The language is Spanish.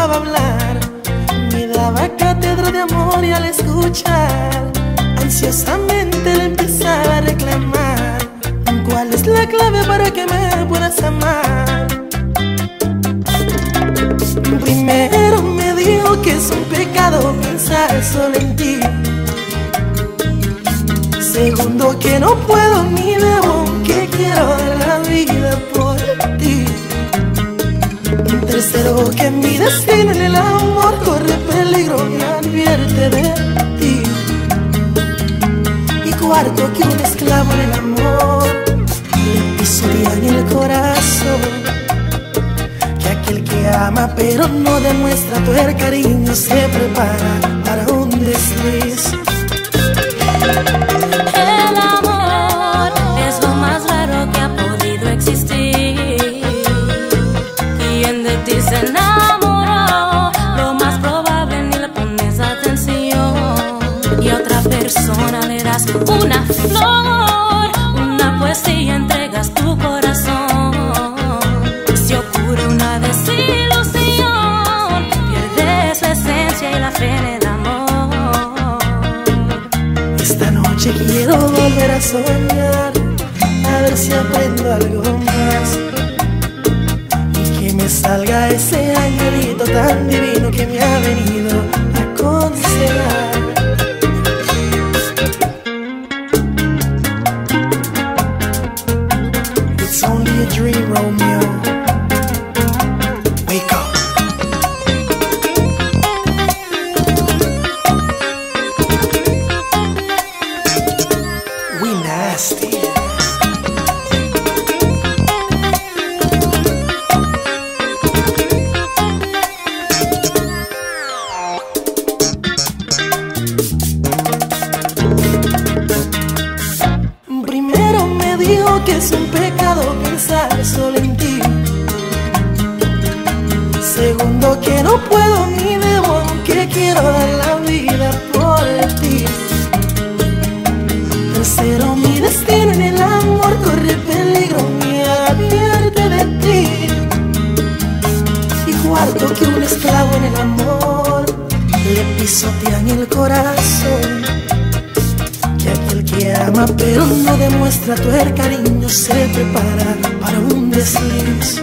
empezaba a hablar, me daba cátedra de amor y al escuchar, ansiosamente le empezaba a reclamar: ¿cuál es la clave para que me puedas amar? Primero me dijo que es un pecado pensar solo en ti. Segundo, que no puedo ni debo, que quiero dar la vida por ti. Tercero, que mi destino en el amor corre peligro y advierte de ti. Y cuarto, que un esclavo en el amor le pisotea en el corazón, que aquel que ama pero no demuestra tu cariño se prepara para un desliz. El amor es lo más raro que ha podido existir. Quien de ti se enamoró, lo más probable ni le pones atención. Y a otra persona le das una flor, una poesía, entregas tu corazón. Si ocurre una desilusión, pierdes la esencia y la fe en el amor. Esta noche quiero volver a soñar, a ver si aprendo algo más, y que me salga ese angelito tan divino que me ha venido a aconsejar. It's only a dream, Romeo. Wake up. We nasty. Primero me dijo que es un pecado pensar solo en ti. Segundo, que no puedo ni debo, que quiero dar la vida por ti. Tercero, mi destino en el amor corre peligro, me advierte de ti. Y cuarto, que un esclavo en el amor le pisotea en el corazón, que aquel que ama pero no demuestra tu cariño se prepara para un desliz.